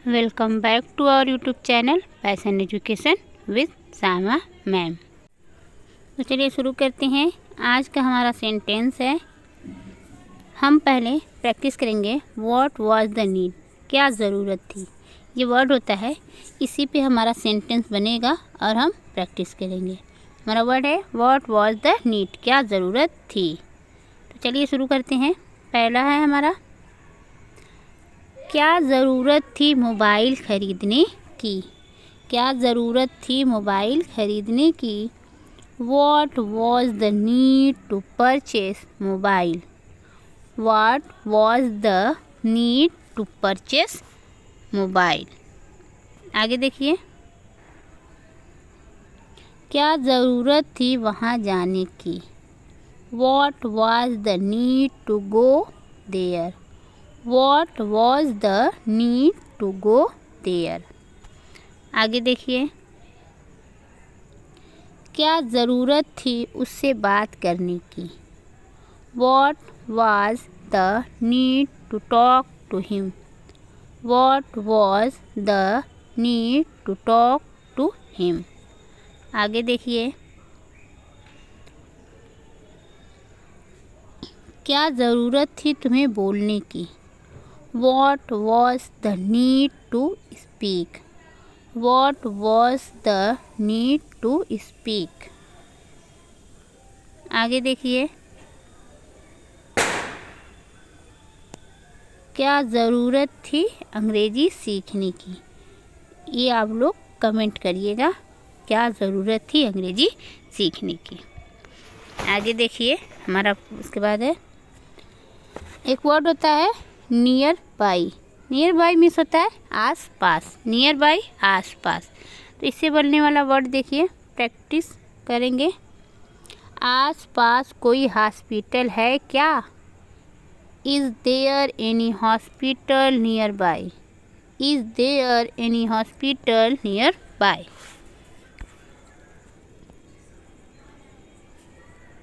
Welcome back to our YouTube channel passion education with Sama ma'am. तो चलिए शुरू करते हैं। आज का हमारा सेंटेंस है, हम पहले प्रैक्टिस करेंगे व्हाट वाज द नीड, क्या ज़रूरत थी। ये वर्ड होता है, इसी पे हमारा सेंटेंस बनेगा और हम प्रैक्टिस करेंगे। हमारा वर्ड है व्हाट वाज द नीड, क्या ज़रूरत थी। तो चलिए शुरू करते हैं। पहला है हमारा, क्या ज़रूरत थी मोबाइल ख़रीदने की। क्या ज़रूरत थी मोबाइल ख़रीदने की। What was the need to purchase mobile? What was the need to purchase mobile? आगे देखिए, क्या ज़रूरत थी वहाँ जाने की। What was the need to go there? What was the need to go there? आगे देखिए, क्या ज़रूरत थी उससे बात करने की। What was the need to talk to him? What was the need to talk to him? आगे देखिए, क्या ज़रूरत थी तुम्हें बोलने की। What was the need to speak? What was the need to speak? आगे देखिए, क्या ज़रूरत थी अंग्रेज़ी सीखने की। ये आप लोग कमेंट करिएगा, क्या ज़रूरत थी अंग्रेज़ी सीखने की। आगे देखिए, हमारा उसके बाद है, एक वर्ड होता है near by. Near by means होता है आस पास, नियर बाई आस पास। तो इससे बनने वाला वर्ड देखिए, प्रैक्टिस करेंगे। आस पास कोई हॉस्पिटल है क्या। Is there any hospital nearby. Is there any hospital nearby.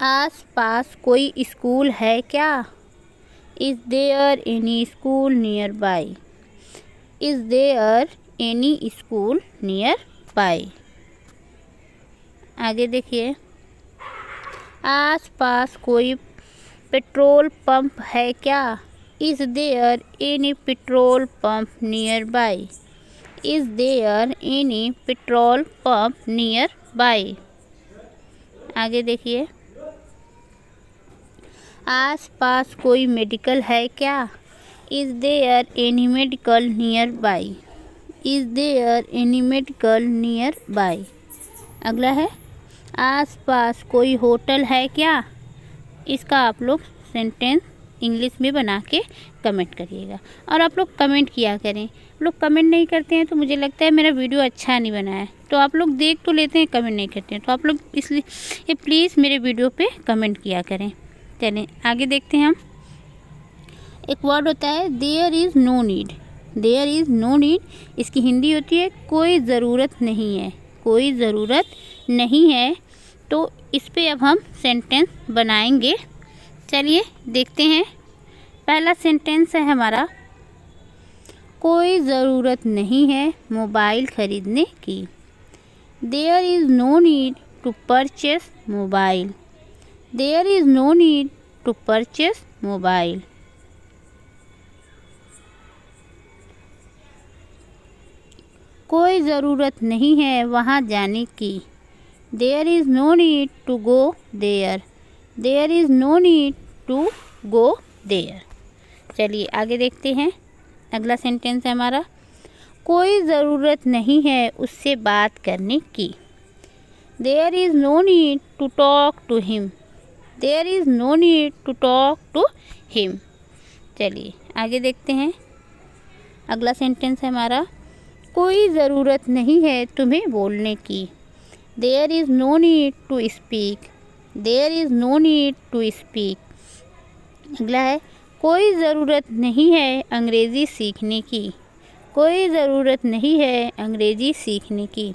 आस पास कोई स्कूल है क्या। Is there any school nearby? Is there any school nearby? आगे देखिए, आस पास कोई पेट्रोल पंप है क्या। Is there any petrol pump nearby? Is there any petrol pump nearby? आगे देखिए, आस पास कोई मेडिकल है क्या। Is there any medical nearby. Is there any medical nearby. अगला है, आस पास कोई होटल है क्या। इसका आप लोग सेंटेंस इंग्लिश में बना के कमेंट करिएगा और आप लोग कमेंट किया करें। लोग कमेंट नहीं करते हैं तो मुझे लगता है मेरा वीडियो अच्छा नहीं बना है। तो आप लोग देख तो लेते हैं, कमेंट नहीं करते हैं, तो आप लोग इसलिए प्लीज़ मेरे वीडियो पे कमेंट किया करें। चलें आगे देखते हैं हम। एक वर्ड होता है there is no need. There is no need, इसकी हिंदी होती है कोई ज़रूरत नहीं है। कोई ज़रूरत नहीं है। तो इस पे अब हम सेंटेंस बनाएंगे। चलिए देखते हैं। पहला सेंटेंस है हमारा, कोई ज़रूरत नहीं है मोबाइल ख़रीदने की। There is no need to purchase mobile. There is no need to purchase mobile. कोई ज़रूरत नहीं है वहाँ जाने की। There is no need to go there. There is no need to go there. चलिए आगे देखते हैं। अगला सेंटेंस है हमारा, कोई ज़रूरत नहीं है उससे बात करने की। There is no need to talk to him. There is no need to talk to him. चलिए आगे देखते हैं। अगला सेंटेंस है हमारा, कोई ज़रूरत नहीं है तुम्हें बोलने की। There is no need to speak. There is no need to speak. अगला है, कोई ज़रूरत नहीं है अंग्रेज़ी सीखने की। कोई ज़रूरत नहीं है अंग्रेज़ी सीखने की।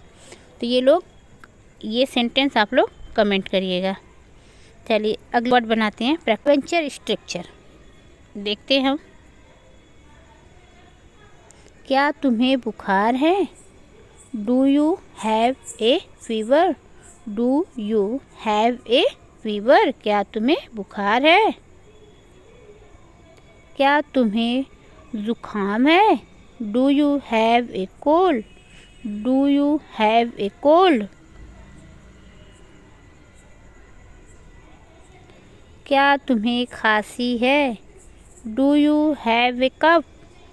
तो ये लोग, ये सेंटेंस आप लोग कमेंट करिएगा। चलिए अगला वर्ड बनाते हैं, प्रेक्वेंचर स्ट्रक्चर देखते हैं हम। क्या तुम्हें बुखार है? Do you have a fever? Do you have a fever? क्या तुम्हें बुखार है? क्या तुम्हें जुखाम है? Do you have a cold? Do you have a cold? क्या तुम्हें खांसी है? Do you have a cough?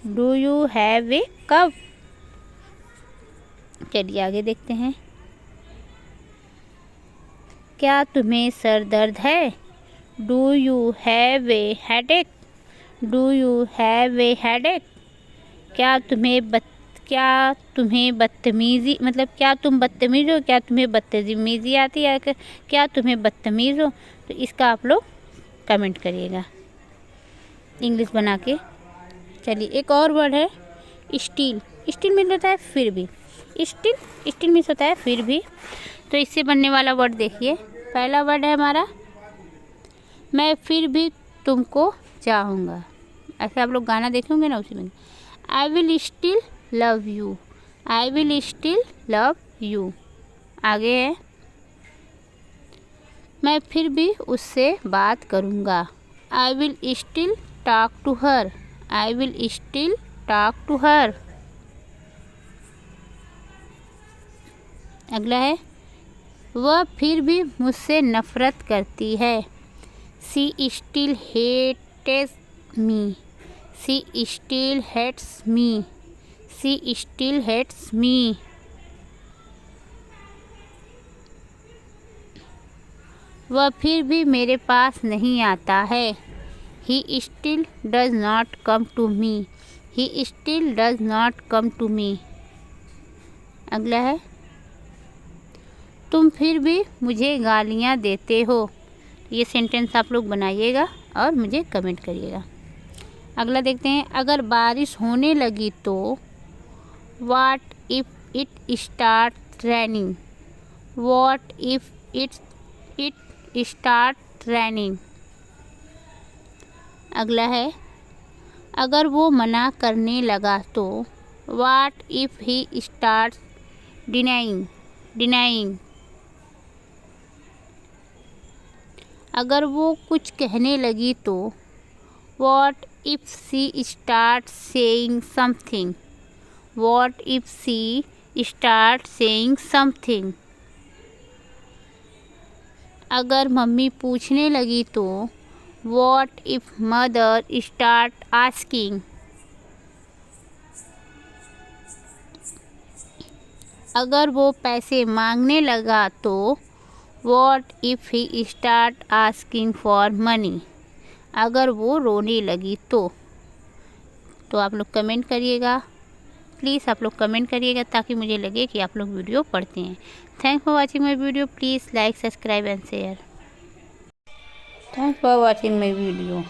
Do you have a cough? चलिए आगे देखते हैं। क्या तुम्हें सर दर्द है? Do you have a headache? Do you have a headache? क्या तुम्हें बदतमीज़ी मतलब क्या तुम बदतमीज़ हो? क्या तुम्हें बदतमीज़ी आती है? क्या तुम्हें बदतमीज़ हो? तो इसका आप लोग कमेंट करिएगा इंग्लिश बना के। चलिए एक और वर्ड है स्टिल। स्टिल मीन होता है फिर भी। स्टिल मीन्स होता है फिर भी। तो इससे बनने वाला वर्ड देखिए। पहला वर्ड है हमारा मैं फिर भी तुमको चाहूँगा। ऐसे आप लोग गाना देखे होंगे ना, उसी में I will still love you. I will still love you. आगे है मैं फिर भी उससे बात करूँगा। I will still talk to her. I will still talk to her. अगला है वह फिर भी मुझसे नफ़रत करती है। She still hates me. She still hates me. She still hates me. वह फिर भी मेरे पास नहीं आता है। He still does not come to me. He still does not come to me. अगला है तुम फिर भी मुझे गालियाँ देते हो। ये सेंटेंस आप लोग बनाइएगा और मुझे कमेंट करिएगा। अगला देखते हैं अगर बारिश होने लगी तो what if it start raining. What if it start raining. अगला है अगर वो मना करने लगा तो what if he start denying. अगर वो कुछ कहने लगी तो what if she start saying something. What if she start saying something. अगर मम्मी पूछने लगी तो what if mother start asking. अगर वो पैसे मांगने लगा तो what if he start asking for money. अगर वो रोने लगी तो आप लोग कमेंट करिएगा। प्लीज़ आप लोग कमेंट करिएगा ताकि मुझे लगे कि आप लोग वीडियो पढ़ते हैं। Thanks for watching my video. Please like subscribe and share. Thanks for watching my video.